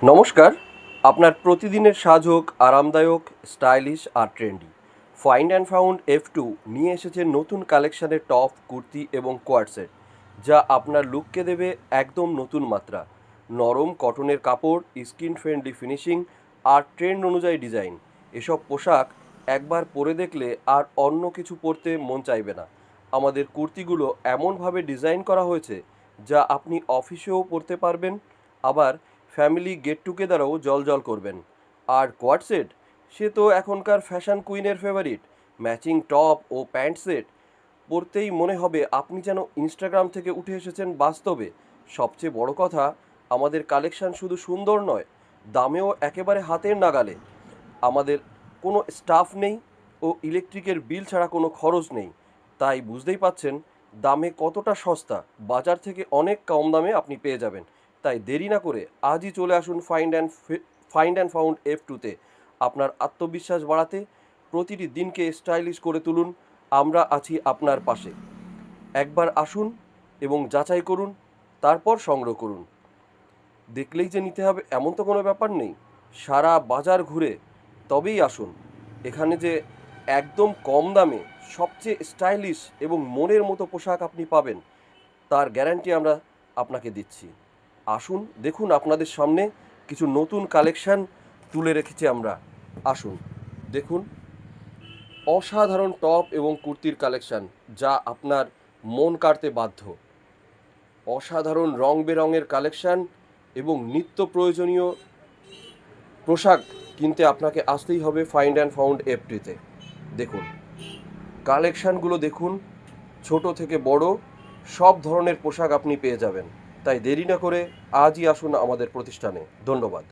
নমস্কার। আপনার প্রতিদিনের সাজ হোক আরামদায়ক, স্টাইলিশ আর trendy. Find and found F2 নিয়ে এসেছে নতুন কালেকশানের টপ, কুর্তি এবং কোয়াড সেট, যা আপনার লুককে দেবে একদম নতুন মাত্রা। নরম কটনের কাপড়, স্কিন ফ্রেন্ডলি ফিনিশিং আর ট্রেন্ড অনুযায়ী ডিজাইন। এসব পোশাক একবার পরে দেখলে আর অন্য কিছু পরতে মন চাইবে না। আমাদের কুর্তিগুলো এমনভাবে ডিজাইন করা হয়েছে যা আপনি অফিসেও পরতে পারবেন, আবার ফ্যামিলি গেট টুগেদারেও জলজল করবেন। আর কোয়াড সেট, সে তো এখনকার ফ্যাশন কুইনের ফেভারিট। ম্যাচিং টপ ও প্যান্ট সেট পরতেই মনে হবে আপনি যেন ইনস্টাগ্রাম থেকে উঠে এসেছেন বাস্তবে। সবচেয়ে বড় কথা, আমাদের কালেকশন শুধু সুন্দর নয়, দামেও একেবারে হাতের নাগালে। আমাদের কোনো স্টাফ নেই ও ইলেকট্রিকের বিল ছাড়া কোনো খরচ নেই, তাই বুঝতেই পাচ্ছেন দামে কতটা সস্তা। বাজার থেকে অনেক কম দামে আপনি পেয়ে যাবেন। তাই দেরি না করে আজই চলে আসুন ফাইন্ড অ্যান্ড ফাউন্ড F2-তে। আপনার আত্মবিশ্বাস বাড়াতে, প্রতিটি দিনকে স্টাইলিশ করে তুলুন। আমরা আছি আপনার পাশে। একবার আসুন এবং যাচাই করুন, তারপর সংগ্রহ করুন। দেখলেই যে নিতে হবে এমন তো কোনো ব্যাপার নেই। সারা বাজার ঘুরে তবেই আসুন। এখানে যে একদম কম দামে সবচেয়ে স্টাইলিশ এবং মনের মতো পোশাক আপনি পাবেন, তার গ্যারান্টি আমরা আপনাকে দিচ্ছি। আসুন, দেখুন আপনাদের সামনে কিছু নতুন কালেকশান তুলে রেখেছি আমরা। আসুন দেখুন, অসাধারণ টপ এবং কুর্তির কালেকশান, যা আপনার মন কাড়তে বাধ্য। অসাধারণ রং বেরঙের কালেকশান এবং নিত্য প্রয়োজনীয় পোশাক কিনতে আপনাকে আসতেই হবে ফাইন্ড অ্যান্ড ফাউন্ড F2-তে। দেখুন কালেকশানগুলো, দেখুন ছোট থেকে বড় সব ধরনের পোশাক আপনি পেয়ে যাবেন। তাই দেরি না করে আজই আসুন আমাদের প্রতিষ্ঠানে। ধন্যবাদ।